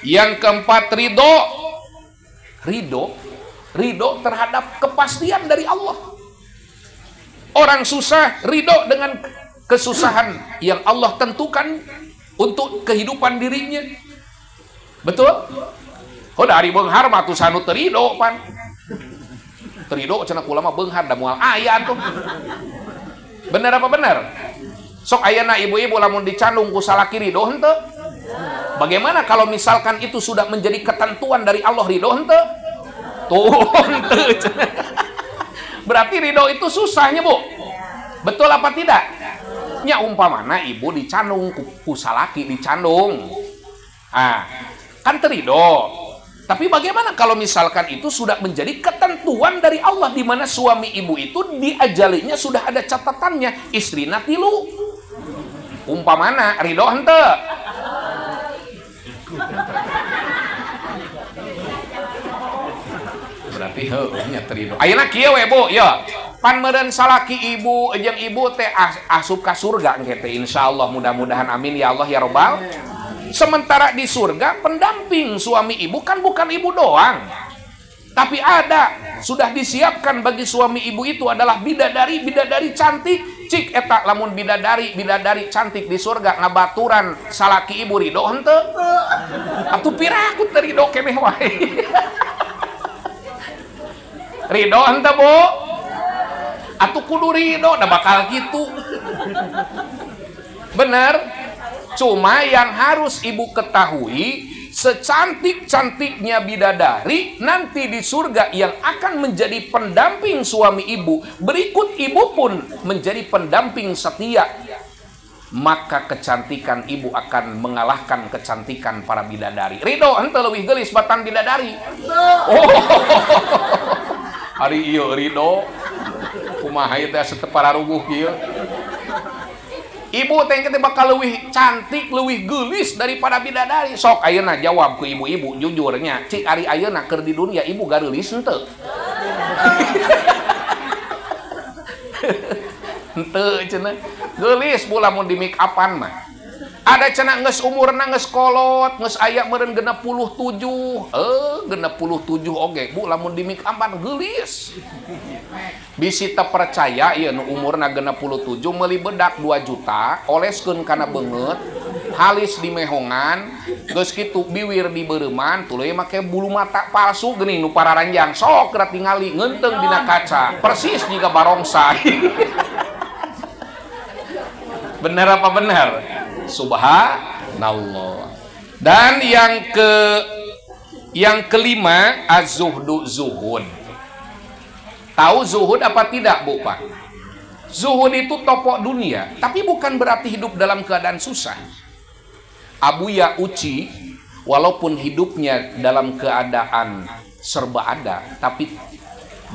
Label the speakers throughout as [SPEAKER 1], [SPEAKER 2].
[SPEAKER 1] Yang keempat, ridho. Ridho terhadap kepastian dari Allah. Orang susah ridho dengan kesusahan yang Allah tentukan untuk kehidupan dirinya. Betul? Oh, dari beunghar mah tuh sanu terido pan. Terido cenah kula mah beunghar da moal aya tuh. Bener apa bener? Sok ayeuna ibu-ibu lamun dicandung ku salaki ridho henteu? Bagaimana kalau misalkan itu sudah menjadi ketentuan dari Allah, ridho henteu? Tuh henteu. Berarti ridho itu susahnya, Bu. Betul apa tidak? Nya umpamana ibu dicandung ku salaki dicandung. Ah, kan terido. Tapi bagaimana kalau misalkan itu sudah menjadi ketentuan dari Allah, di mana suami ibu itu diajalinya sudah ada catatannya, istrina tilu. Umpamana ridho henteu? Berarti heuh nya terido. Ayeuna kieu we, Bu, ya. Pan meureun salaki ibu jeung ibu teh asup ka surga engke teh insyaallah, mudah-mudahan amin ya Allah ya robbal. Sementara di surga pendamping suami ibu kan bukan ibu doang, tapi ada sudah disiapkan bagi suami ibu itu adalah bidadari cantik. Cik eta lamun bidadari cantik di surga ngabaturan salaki ibu ridho henteu? Atuh piraku teu ridho keneh wae. Ridho henteu, Bu? Atuh kudu ridho, da bakal gitu. Bener? Cuma yang harus ibu ketahui, secantik-cantiknya bidadari nanti di surga yang akan menjadi pendamping suami ibu, berikut ibu pun menjadi pendamping setia, maka kecantikan ibu akan mengalahkan kecantikan para bidadari. Ridho henteu leuwih geulis batan bidadari. Oh, hari ieu ridho kumaha ieu teh setepara rubuh kieu. Ibu teh teh bakal leuwih cantik, leuwih geulis daripada bidadari. Sok ayeuna jawab ku ibu-ibu jujurnya, cik ari ayeuna keur di dunia ibu gareulis henteu? Henteu cenah. Geulis bu lamun di make upan mah. Ada cenah geus umurna geus kolot, geus aya meureun 67. 67 oge bu lamun di make upan geulis. Bisi teu percaya ieu nu umurna 67 meuli bedak 2 juta, oleskeun kana beungeut, halis di mehongan, geus kitu biwir di beureman, tuluy make bulu mata palsu geuning nu pararanjang, sok keur tingali ngeunteung dina kaca, persis jiga barongsai. Bener apa bener? Subhanallah. Dan yang kelima, az-zuhdu, zuhud. Tahu zuhud apa tidak, Bu, Pak? Zuhud itu topok dunia, tapi bukan berarti hidup dalam keadaan susah. Abuya Uci, walaupun hidupnya dalam keadaan serba ada, tapi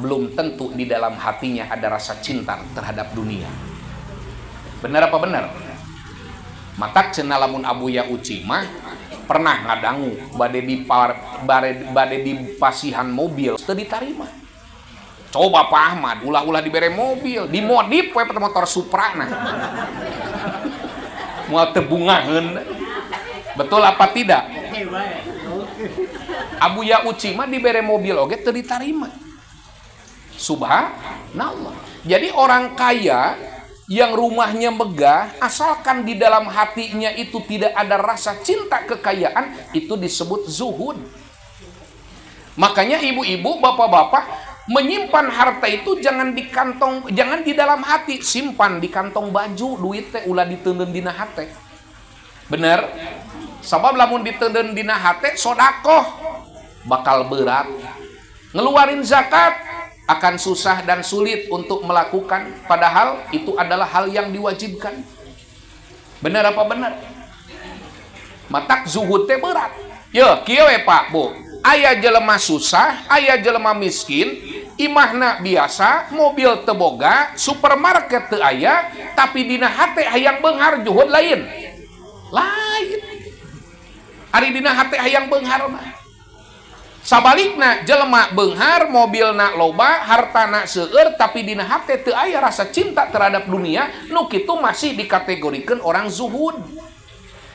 [SPEAKER 1] belum tentu di dalam hatinya ada rasa cinta terhadap dunia. Benar apa benar? Matak cenah lamun Abuya Uci mah pernah ngadangu bade di pasihan mobil teu ditarima. Coba Pak Ahmad, ulah-ulah dibere mobil, dimodif we motor Supra nah. Moal tebungaheun. Betul apa tidak? Abuya Uci mah dibere mobil oge teu ditarima. Subhanallah. Jadi orang kaya yang rumahnya megah, asalkan di dalam hatinya itu tidak ada rasa cinta kekayaan, itu disebut zuhud. Makanya ibu-ibu, bapak-bapak, menyimpan harta itu jangan di kantong, jangan di dalam hati, simpan di kantong baju. Duit teh ulah diteundeun dina hate. Bener? Sabab lamun diteundeun dina hate sodakoh bakal berat. Ngeluarin zakat akan susah dan sulit untuk melakukan, padahal itu adalah hal yang diwajibkan. Bener apa bener? Matak zuhud teh berat. Yo, kieu we Pak, Bu. Aya jelema susah, aya jelema miskin, imahna biasa, mobil teu boga, supermarket teu aya, tapi dina hate hayang beunghar juhud lain. Lain. Ari dina hate hayang beunghar mah. Sabalikna jelema beunghar, mobilna loba, hartana seueur, tapi dina hate teu aya rasa cinta terhadap dunia, nu kitu masih dikategorikeun orang zuhud.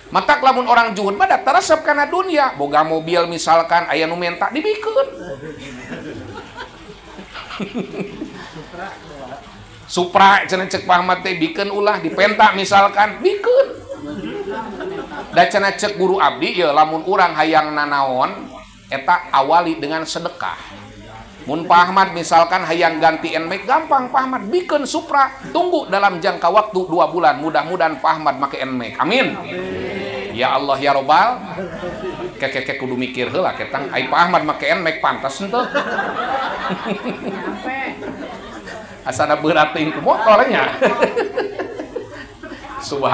[SPEAKER 1] Matak lamun orang juhud mah da resep kana dunia, boga mobil misalkan aya nu menta dibikeun. Supra cenah cek Pak Ahmad teh bikeun ulah dipenta misalkan bikeun. Da cenah cek guru abdi ya lamun urang hayang nanaon eta awali dengan sedekah. Mun Pak Ahmad misalkan hayang ganti NMAX gampang Pak Ahmad bikeun Supra, tunggu dalam jangka waktu 2 bulan mudah-mudahan Pak Ahmad make NMAX. Amin. Ya Allah ya Robbal. Kek kudu mikir heula ketang ai Pak Ahmad make NMAX pantas henteu. Asana beurating ku motornya. Subhan